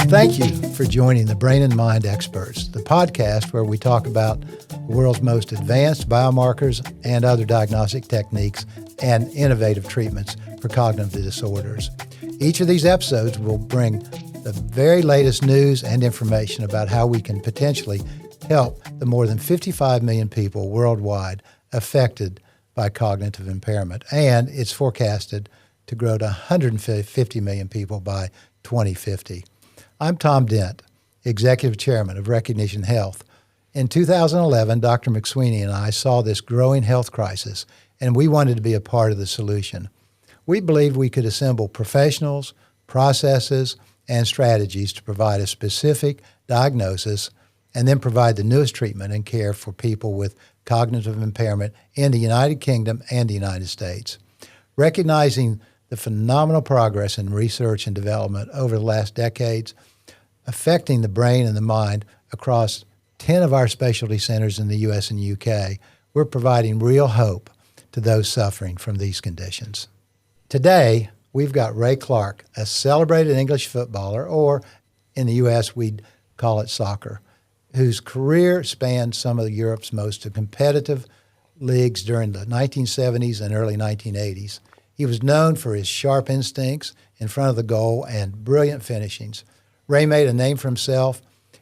Thank you for joining the Brain and Mind Experts, the podcast where we talk about the world's most advanced biomarkers and other diagnostic techniques and innovative treatments for cognitive disorders. Each of these episodes will bring the very latest news and information about how we can potentially help the more than 55 million people worldwide affected by cognitive impairment, and it's forecasted to grow to 150 million people by 2050. I'm Tom Dent, Executive Chairman of Cognition Health. In 2011, Dr. MacSweeney and I saw this growing health crisis, and we wanted to be a part of the solution. We believed we could assemble professionals, processes, and strategies to provide a specific diagnosis and then provide the newest treatment and care for people with cognitive impairment in the United Kingdom and the United States. Recognizing the phenomenal progress in research and development over the last decades, affecting the brain and the mind across 10 of our specialty centers in the U.S. and UK, we're providing real hope to those suffering from these conditions. Today, we've got Ray Clarke, a celebrated English footballer, or in the U.S. we'd call it soccer, whose career spanned some of Europe's most competitive leagues during the 1970s and early 1980s. He was known for his sharp instincts in front of the goal and brilliant finishings. Ray made a name for himself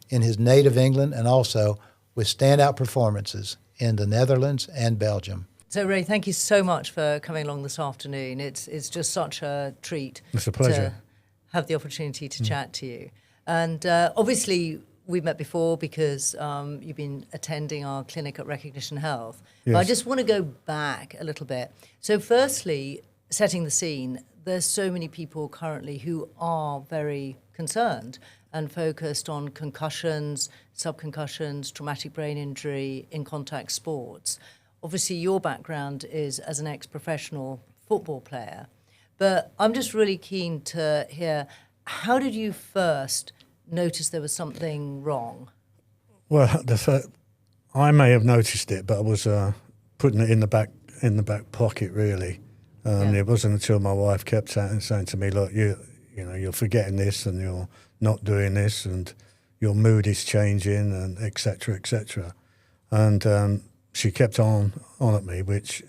in his native England and also with standout performances in the Netherlands and Belgium. So, Ray, thank you so much for coming along this afternoon. It's just such a treat. It's a pleasure To have the opportunity to chat to you. And obviously, we've met before because you've been attending our clinic at Cognition Health. Yes. But I just want to go back a little bit. So firstly, setting the scene, there's so many people currently who are very concerned and focused on concussions, subconcussions, traumatic brain injury in contact sports. Obviously, your background is as an ex-professional football player. But I'm just really keen to hear, how did you first notice there was something wrong? Well, I may have noticed it, but I was putting it in the back pocket, really. It wasn't until my wife kept saying to me, "Look, you're forgetting this, and you're not doing this, and your mood is changing, and etc., etc." And she kept on at me, which,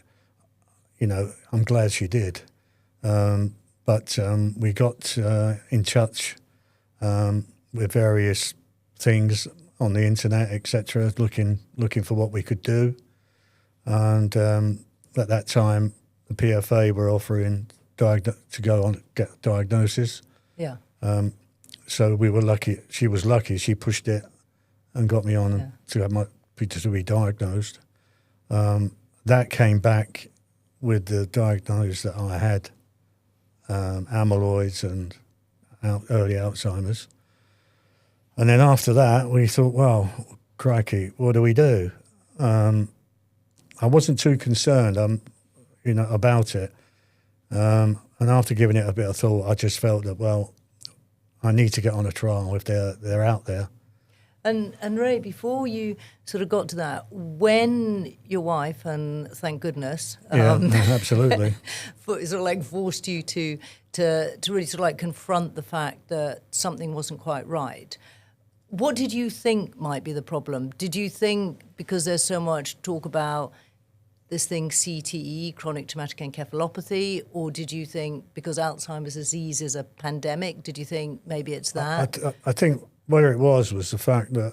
I'm glad she did. But we got in touch with various things on the internet, etc., looking for what we could do. And at that time, the PFA were offering to go on get diagnosis. Yeah. So we were lucky. She was lucky. She pushed it and got me on to be diagnosed. That came back with the diagnosis that I had amyloids and early Alzheimer's. And then after that, we thought, well, crikey, what do we do? I wasn't too concerned, about it. And after giving it a bit of thought, I just felt that, well, I need to get on a trial if they're out there. And Ray, before you sort of got to that, when your wife, and thank goodness, absolutely, sort of like forced you to really sort of like confront the fact that something wasn't quite right, what did you think might be the problem? Did you think, because there's so much talk about this thing CTE, chronic traumatic encephalopathy, or did you think because Alzheimer's disease is a pandemic, did you think maybe it's that? I think where it was the fact that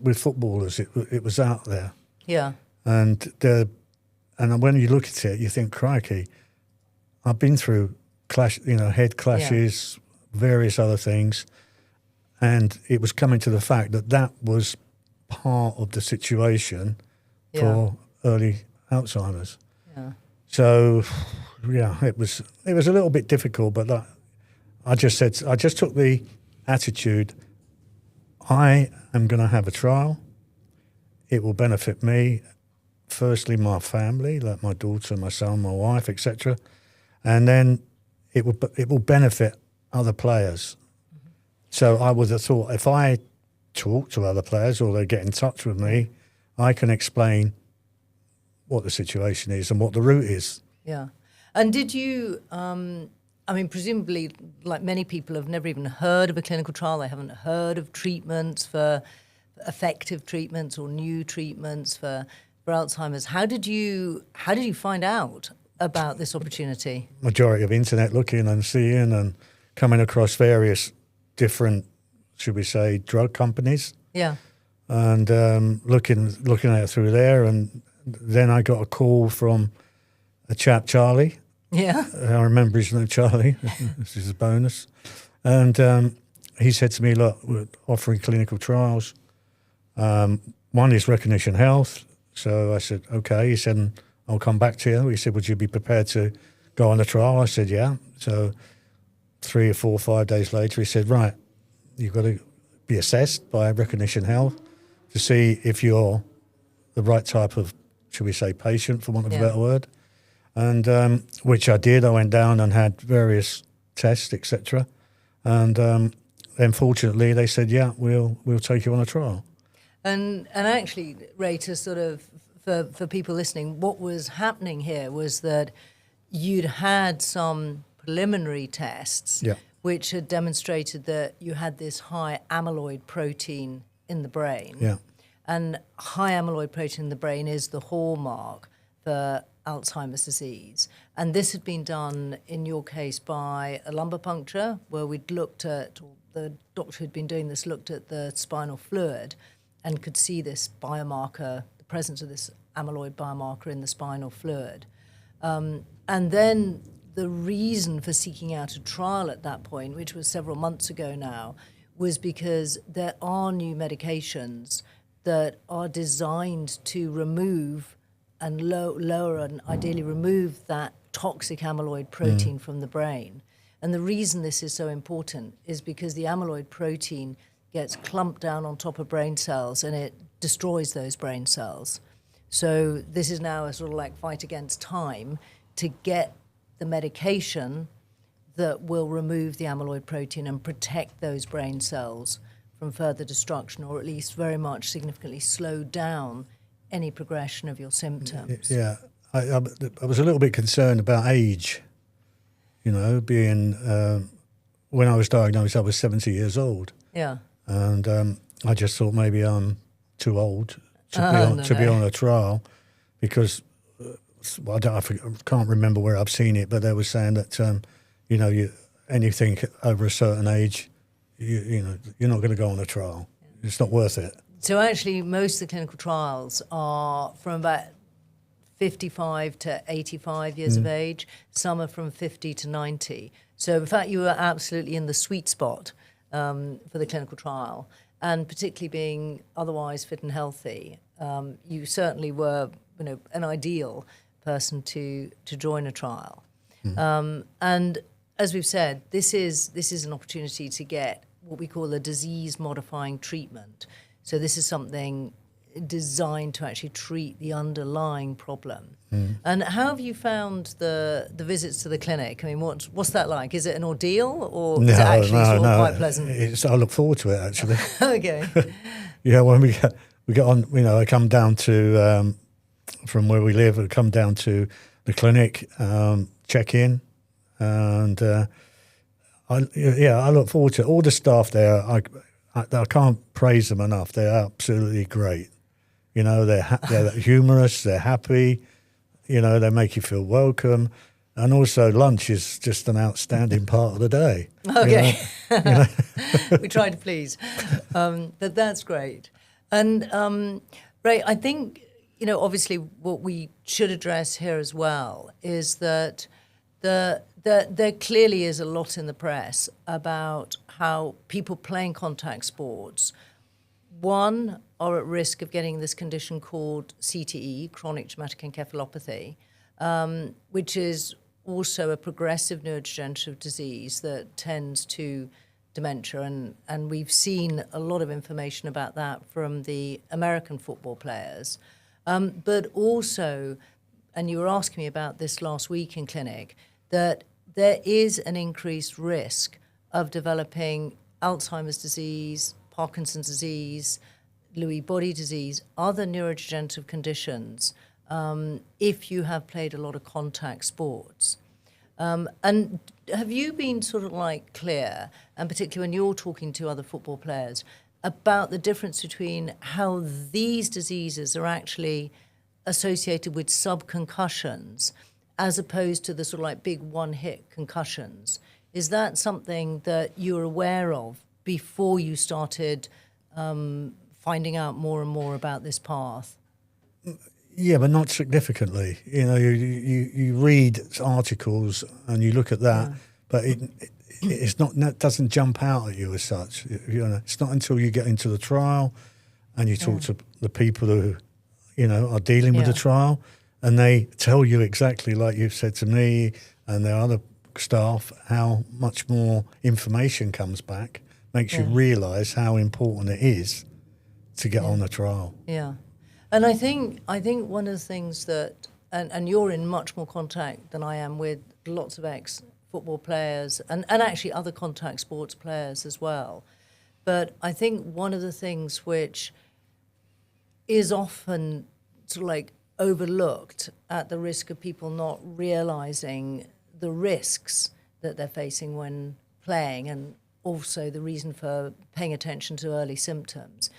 with footballers, it was out there. Yeah. And when you look at it, you think, crikey, I've been through head clashes, various other things, and it was coming to the fact that was part of the situation for early Alzheimer's. Yeah. So, it was a little bit difficult, but I just took the attitude, I am going to have a trial. It will benefit me, firstly my family, like my daughter, my son, my wife, etc., and then it will benefit other players. Mm-hmm. So I would have thought if I talk to other players or they get in touch with me, I can explain what the situation is and what the route is. Yeah. And did you I mean, presumably, like many people have never even heard of a clinical trial. They haven't heard of treatments for effective treatments or new treatments for Alzheimer's. How did you find out about this opportunity? Majority of internet looking and seeing and coming across various different, should we say, drug companies. Yeah. And looking at it through there, and then I got a call from a chap, Charlie. Yeah. I remember his name, Charlie. This is a bonus. And he said to me, look, we're offering clinical trials. One is Cognition Health. So I said, okay. He said, I'll come back to you. He said, would you be prepared to go on the trial? I said, yeah. So 3 or 4 or 5 days later, he said, right, you've got to be assessed by Cognition Health to see if you're the right type of, should we say, patient, for want of a better word. And which I did. I went down and had various tests, etc. And then fortunately they said, yeah, we'll take you on a trial. And actually, Ray, to sort of, for people listening, what was happening here was that you'd had some preliminary tests which had demonstrated that you had this high amyloid protein in the brain. Yeah. And high amyloid protein in the brain is the hallmark for Alzheimer's disease. And this had been done, in your case, by a lumbar puncture, where we'd looked at, or the doctor who'd been doing this looked at the spinal fluid and could see this biomarker, the presence of this amyloid biomarker in the spinal fluid. And then the reason for seeking out a trial at that point, which was several months ago now, was because there are new medications that are designed to remove and lower and ideally remove that toxic amyloid protein from the brain. And the reason this is so important is because the amyloid protein gets clumped down on top of brain cells and it destroys those brain cells. So this is now a sort of like fight against time to get the medication that will remove the amyloid protein and protect those brain cells from further destruction, or at least very much significantly slow down any progression of your symptoms. Yeah, I was a little bit concerned about age, being, when I was diagnosed, I was 70 years old. Yeah. And I just thought maybe I'm too old to be on a trial because, I can't remember where I've seen it, but they were saying that, anything over a certain age, you're not going to go on a trial. It's not worth it. So actually, most of the clinical trials are from about 55 to 85 years of age. Some are from 50 to 90. So in fact, you were absolutely in the sweet spot for the clinical trial. And particularly being otherwise fit and healthy, you certainly were, an ideal person to join a trial. And as we've said, this is an opportunity to get what we call a disease-modifying treatment. So this is something designed to actually treat the underlying problem. And how have you found the visits to the clinic? I mean, what's that like? Is it an ordeal, or is it actually sort of quite pleasant? I look forward to it, actually. Okay. Yeah, when we get on, I come down to from where we live. I come down to the clinic, check in, and I look forward to it. All the staff there. I can't praise them enough. They're absolutely great. They're humorous. They're happy. They make you feel welcome. And also lunch is just an outstanding part of the day. Okay. We try to please. But that's great. And Ray, I think, obviously what we should address here as well is that there clearly is a lot in the press about how people playing contact sports, one, are at risk of getting this condition called CTE, chronic traumatic encephalopathy, which is also a progressive neurodegenerative disease that tends to dementia. And we've seen a lot of information about that from the American football players. But also, and you were asking me about this last week in clinic, that there is an increased risk of developing Alzheimer's disease, Parkinson's disease, Lewy body disease, other neurodegenerative conditions, if you have played a lot of contact sports. And have you been sort of like clear, and particularly when you're talking to other football players, about the difference between how these diseases are actually associated with subconcussions as opposed to the sort of like big one-hit concussions? Is that something that you're aware of before you started finding out more and more about this path? Yeah, but not significantly. You know, you read articles and you look at that, but it's not, that doesn't jump out at you as such. You know, it's not until you get into the trial and you talk to the people who, you know, are dealing with the trial, and they tell you exactly like you've said to me and their other staff, how much more information comes back, makes you realise how important it is to get on the trial. Yeah. And I think one of the things that, and you're in much more contact than I am with lots of ex-football players and actually other contact sports players as well. But I think one of the things which is often sort of like overlooked at the risk of people not realising the risks that they're facing when playing, and also the reason for paying attention to early symptoms,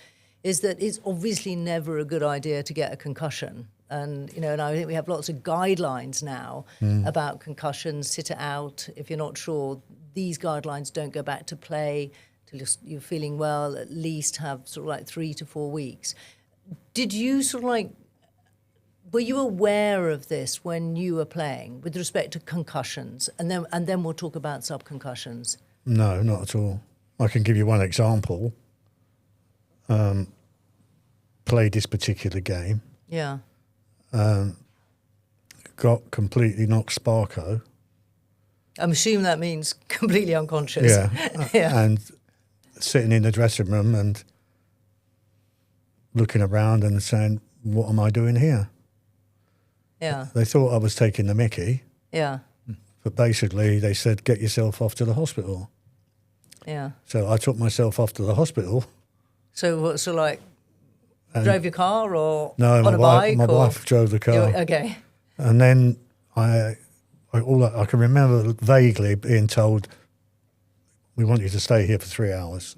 is that it's obviously never a good idea to get a concussion. And, you know, and I think we have lots of guidelines now about concussions. Sit it out. If you're not sure, these guidelines don't go back to play till you're feeling well, at least have sort of like 3 to 4 weeks. Did you sort of like, were you aware of this when you were playing with respect to concussions? And then we'll talk about subconcussions. No, not at all. I can give you one example. Played this particular game. Yeah. Got completely knocked sparko. I'm assuming that means completely unconscious. Yeah. And sitting in the dressing room and looking around and saying, what am I doing here? Yeah. They thought I was taking the mickey. Yeah. But basically they said, get yourself off to the hospital. Yeah. So I took myself off to the hospispital. So like, drove your car or no, on a bike? My wife drove the car. Okay. And then I can remember vaguely being told, we want you to stay here for 3 hours.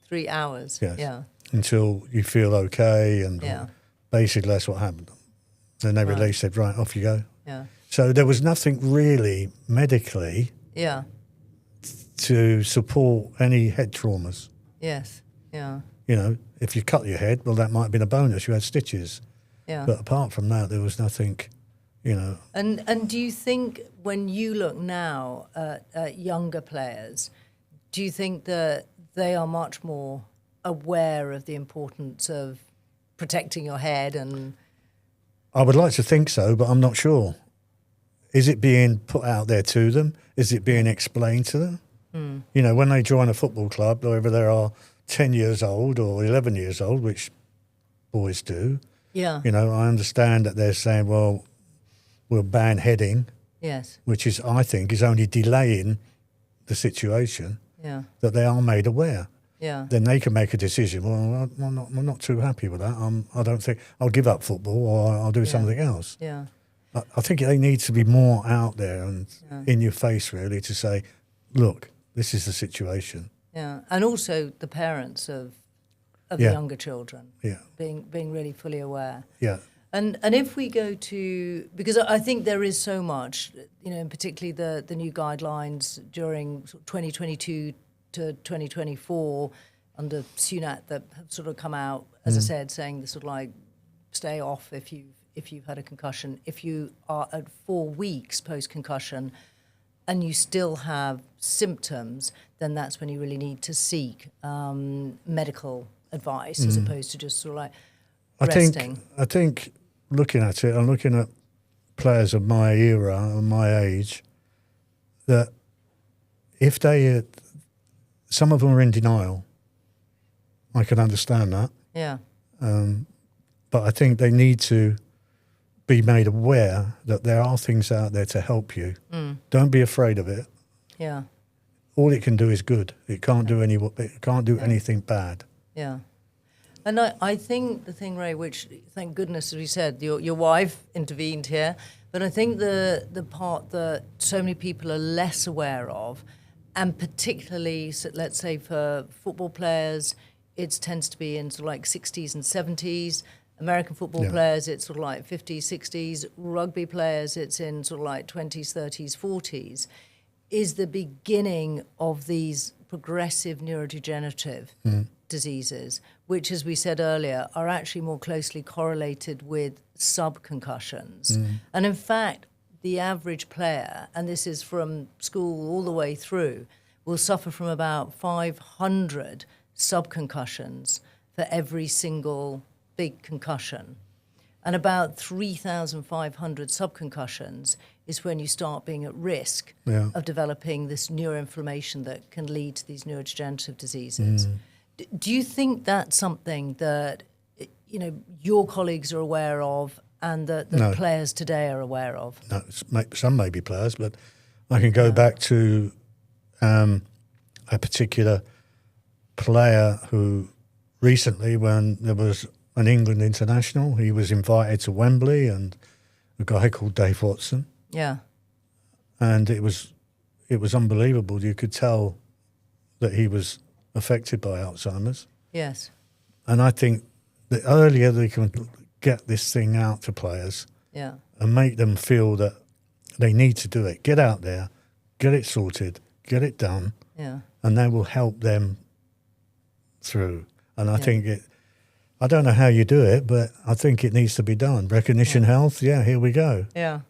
3 hours? Yes. Yeah. Until you feel okay, and basically that's what happened. Then they released it, right, off you go. Yeah. So there was nothing really medically to support any head traumas. Yes. Yeah. You know, if you cut your head, well, that might have been a bonus. You had stitches. Yeah. But apart from that, there was nothing, you know. And do you think when you look now at younger players, do you think that they are much more aware of the importance of protecting your head? And I would like to think so, but I'm not sure. Is it being put out there to them? Is it being explained to them? You know, when they join a football club, whether they are 10 years old or 11 years old, which boys do, yeah, you know, I understand that they're saying, well, we'll ban heading, yes, which is, I think, is only delaying the situation, that they are made aware. Yeah. Then they can make a decision. Well, I'm not too happy with that. I don't think I'll give up football, or I'll do something else. Yeah. I think they need to be more out there and in your face, really, to say, look, this is the situation. Yeah, and also the parents of the younger children, being really fully aware. Yeah. And if we go to, because I think there is so much, you know, and particularly the new guidelines during 2022 to 2024 under Sunat that have sort of come out, as I said, saying the sort of like stay off if you've had a concussion. If you are at 4 weeks post-concussion and you still have symptoms, then that's when you really need to seek medical advice as opposed to just sort of like resting. I think looking at it, I'm looking at players of my era and my age, that if they, some of them are in denial. I can understand that. Yeah. But I think they need to be made aware that there are things out there to help you. Don't be afraid of it. Yeah. All it can do is good. It can't do anything bad. Yeah. And I think the thing, Ray, which thank goodness, as we said, your wife intervened here, but I think the part that so many people are less aware of, and particularly, let's say for football players, it tends to be in sort of like 60s and 70s. American football players, it's sort of like 50s, 60s. Rugby players, it's in sort of like 20s, 30s, 40s, is the beginning of these progressive neurodegenerative diseases, which, as we said earlier, are actually more closely correlated with subconcussions. And in fact, the average player, and this is from school all the way through, will suffer from about 500 subconcussions for every single big concussion. And about 3,500 subconcussions is when you start being at risk of developing this neuroinflammation that can lead to these neurodegenerative diseases. Do you think that's something that your colleagues are aware of and that the players today are aware of? No, some may be players, but I can go back to a particular player who recently, when there was an England international, he was invited to Wembley, and a guy called Dave Watson. Yeah. And it was unbelievable. You could tell that he was affected by Alzheimer's. Yes. And I think the earlier they can get this thing out to players and make them feel that they need to do it, get out there, get it sorted, get it done, and that will help them through. And I think I don't know how you do it, but I think it needs to be done. Cognition Health, here we go. Yeah.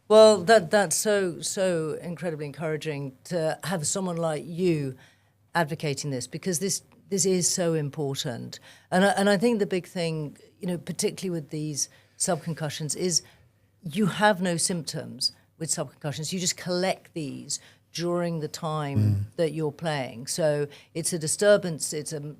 Well, that's so incredibly encouraging to have someone like you advocating this, because this is so important. And I think the big thing, particularly with these subconcussions, is you have no symptoms with subconcussions. You just collect these during the time that you're playing. So it's a disturbance, it's a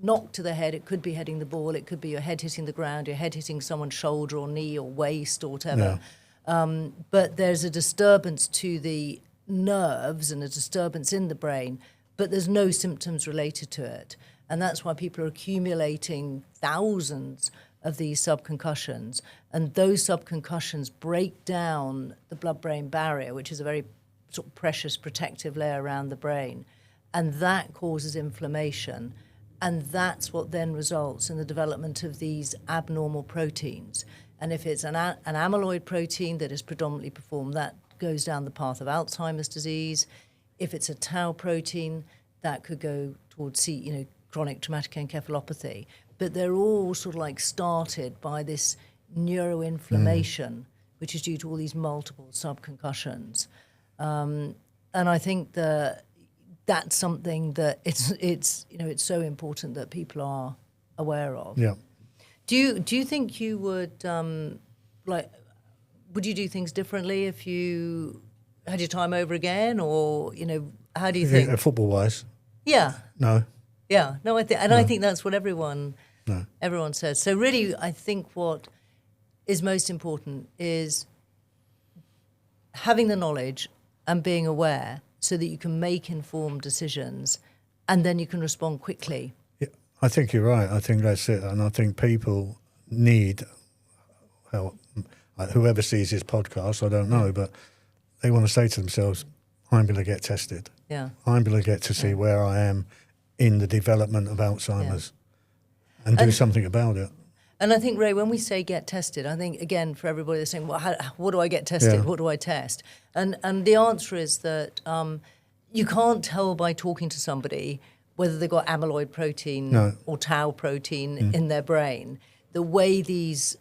knock to the head. It could be heading the ball, it could be your head hitting the ground, your head hitting someone's shoulder or knee or waist or whatever. But there's a disturbance to the nerves and a disturbance in the brain, but there's no symptoms related to it. And that's why people are accumulating thousands of these subconcussions. And those subconcussions break down the blood-brain barrier, which is a very sort of precious protective layer around the brain. And that causes inflammation. And that's what then results in the development of these abnormal proteins. And if it's an amyloid protein that is predominantly performed, that goes down the path of Alzheimer's disease. If it's a tau protein, that could go towards chronic traumatic encephalopathy. But they're all sort of like started by this neuroinflammation, which is due to all these multiple subconcussions. And I think that's something that it's so important that people are aware of. Yeah. Do you think you would would you do things differently if you had your time over again, or how do you think? Football wise? Yeah. No. Yeah. No. I think that's what everyone says. So really, I think what is most important is having the knowledge and being aware, so that you can make informed decisions, and then you can respond quickly. Yeah, I think you're right. I think that's it. And I think people need help. Whoever sees this podcast, I don't know, but they want to say to themselves, I'm going to get tested. Yeah. I'm going to get to see where I am in the development of Alzheimer's and do something about it. And I think, Ray, when we say get tested, I think, again, for everybody that's saying, well, what do I get tested? Yeah. What do I test? And the answer is that you can't tell by talking to somebody whether they've got amyloid protein or tau protein in their brain. The way these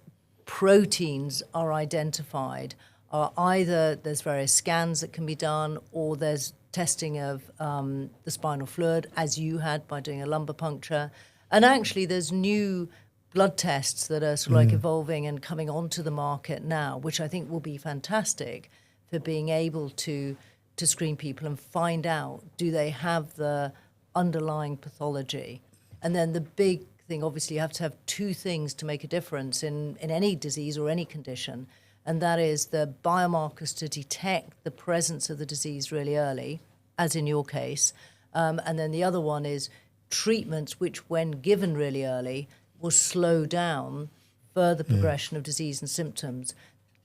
proteins are identified are either there's various scans that can be done, or there's testing of the spinal fluid, as you had by doing a lumbar puncture. And actually there's new blood tests that are sort of like evolving and coming onto the market now, which I think will be fantastic for being able to screen people and find out, do they have the underlying pathology? And then the big thing, obviously, you have to have two things to make a difference in any disease or any condition, and that is the biomarkers to detect the presence of the disease really early, as in your case, and then the other one is treatments which, when given really early, will slow down further progression of disease and symptoms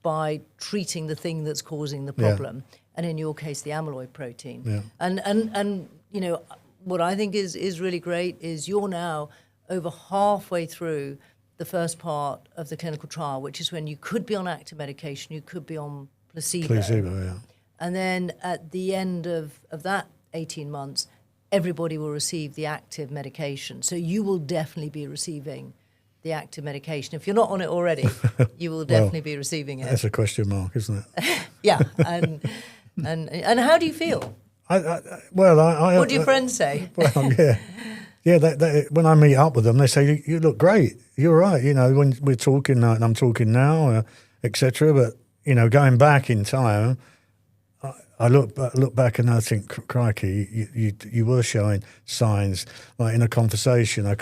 by treating the thing that's causing the problem. And in your case, the amyloid protein. Yeah. And you know, what I think is really great is you're now over halfway through the first part of the clinical trial, which is when you could be on active medication, you could be on placebo. Placebo, yeah. And then at the end of that 18 months, everybody will receive the active medication. So you will definitely be receiving the active medication. If you're not on it already, you will definitely be receiving it. That's a question mark, isn't it? Yeah. And how do you feel? What do your friends say? Well, yeah. Yeah, when I meet up with them, they say, you look great. You're right. You know, when we're talking and I'm talking now, etc. But, you know, going back in time, I look back and I think, crikey, you were showing signs. Like in a conversation, I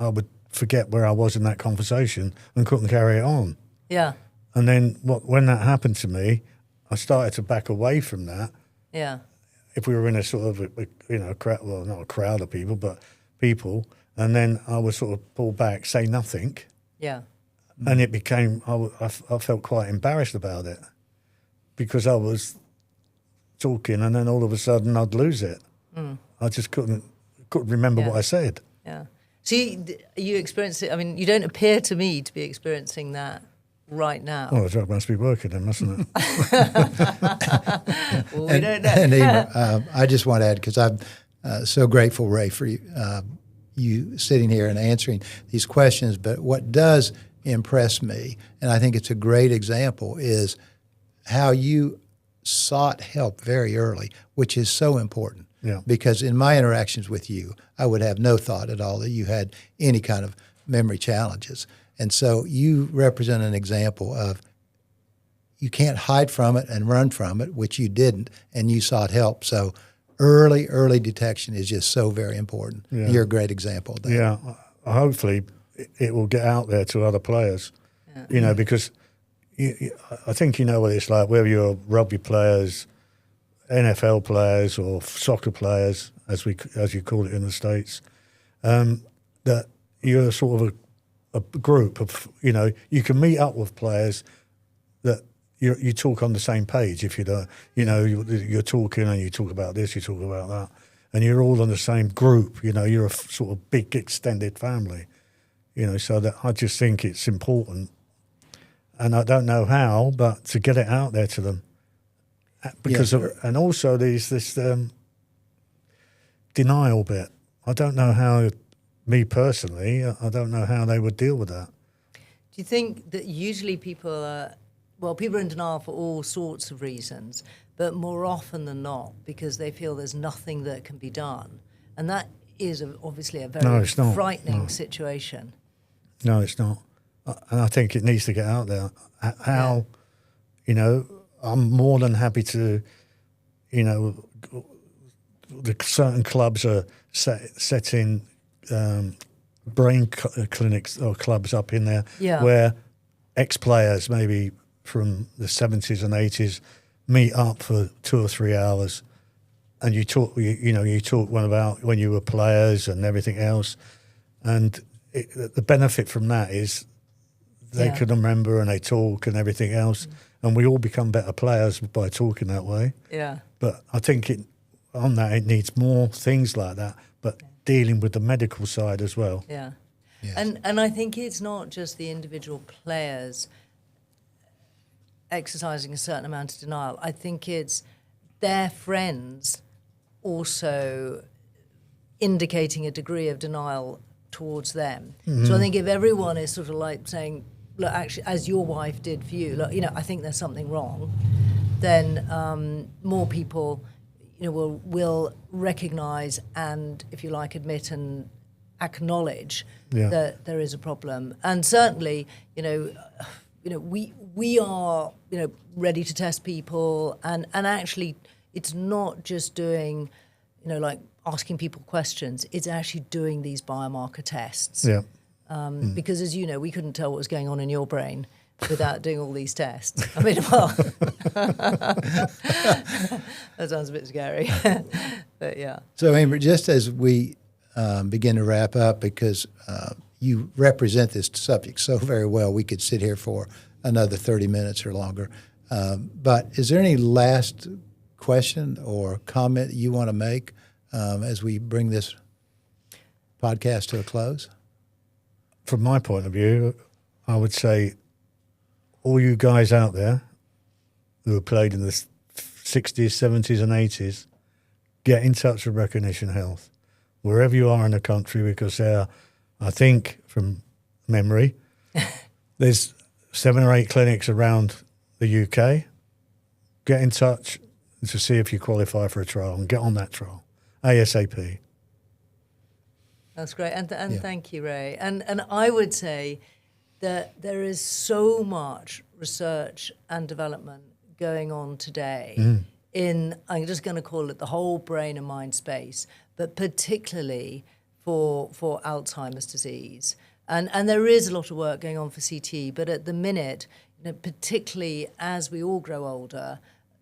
would forget where I was in that conversation and couldn't carry it on. Yeah. And then when that happened to me, I started to back away from that. Yeah. If we were in a sort of, crowd, well, not a crowd of people, but people, and then I would sort of pull back, say nothing. Yeah. And it became, I felt quite embarrassed about it because I was talking and then all of a sudden I'd lose it. I just couldn't remember what I said. Yeah. So you experience it, I mean, you don't appear to me to be experiencing that right now. Well, the drug must be working then, mustn't it? Well, we don't know. And Emer, I just want to add, because I'm so grateful, Ray, for you sitting here and answering these questions. But what does impress me, and I think it's a great example, is how you sought help very early, which is so important. Yeah. Because in my interactions with you, I would have no thought at all that you had any kind of memory challenges. And so you represent an example of you can't hide from it and run from it, which you didn't, and you sought help. So early detection is just so very important. Yeah. You're a great example of that. Yeah, hopefully it will get out there to other players, you know, because I think you know what it's like, whether you're rugby players, NFL players or soccer players, as you call it in the States, that you're sort of a group of, you know, you can meet up with players that you talk on the same page. If you don't, you know, you're talking and you talk about this, you talk about that, and you're all on the same group. You know, you're a sort of big extended family. You know, so that I just think it's important, and I don't know how, but to get it out there to them, because and also there's this denial bit. I don't know how. Me personally, I don't know how they would deal with that. Do you think that usually people are in denial for all sorts of reasons, but more often than not because they feel there's nothing that can be done? And that is obviously a very frightening situation. No, it's not. And I think it needs to get out there. How, you know, I'm more than happy to, you know, the certain clubs are setting brain clinics or clubs up in there where ex-players maybe from the 70s and 80s meet up for 2 or 3 hours and you talk one about when you were players and everything else, and the benefit from that is they can remember and they talk and everything else, and we all become better players by talking that way. Yeah. But I think it needs more things like that, but dealing with the medical side as well. Yeah. Yes. And I think it's not just the individual players exercising a certain amount of denial. I think it's their friends also indicating a degree of denial towards them. Mm-hmm. So I think if everyone is sort of like saying, look, actually, as your wife did for you, look, you know, I think there's something wrong, then more people, you know, will recognise and, if you like, admit and acknowledge that there is a problem. And certainly, you know, we are, you know, ready to test people, and actually, it's not just doing, you know, like asking people questions. It's actually doing these biomarker tests. Yeah. Because, as you know, we couldn't tell what was going on in your brain without doing all these tests. I mean, well, that sounds a bit scary, but yeah. So, Emer, just as we begin to wrap up, because you represent this subject so very well. We could sit here for another 30 minutes or longer. But is there any last question or comment you want to make as we bring this podcast to a close? From my point of view, I would say all you guys out there who have played in the 60s, 70s and 80s, get in touch with Cognition Health, wherever you are in the country, because there, I think, from memory, there's 7 or 8 clinics around the UK. Get in touch to see if you qualify for a trial and get on that trial ASAP. That's great. And thank you, Ray. And I would say that there is so much research and development going on today in, I'm just going to call it the whole brain and mind space, but particularly for Alzheimer's disease. And there is a lot of work going on for CT, but at the minute, particularly as we all grow older,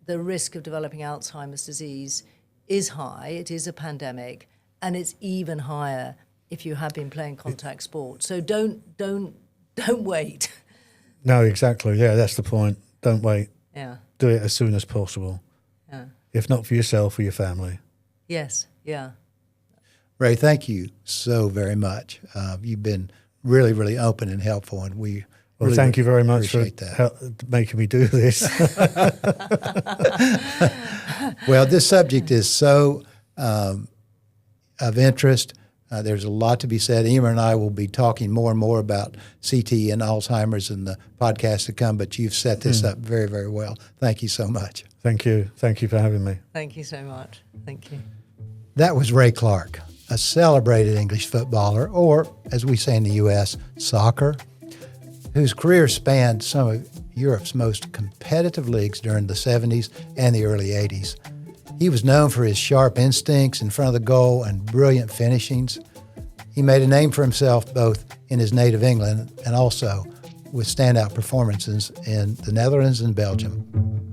the risk of developing Alzheimer's disease is high. It is a pandemic, and it's even higher if you have been playing contact sport. So don't wait. No, exactly. Yeah, that's the point. Don't wait. Yeah. Do it as soon as possible. Yeah. If not for yourself, for your family. Yes. Yeah. Ray, thank you so very much. You've been really, really open and helpful, and we really thank you very much for making me do this. Well, this subject is so of interest. There's a lot to be said. Emer and I will be talking more and more about CT and Alzheimer's in the podcast to come, but you've set this up very, very well. Thank you so much. Thank you. Thank you for having me. Thank you so much. Thank you. That was Ray Clarke, a celebrated English footballer, or as we say in the U.S., soccer, whose career spanned some of Europe's most competitive leagues during the 70s and the early 80s. He was known for his sharp instincts in front of the goal and brilliant finishings. He made a name for himself both in his native England and also with standout performances in the Netherlands and Belgium.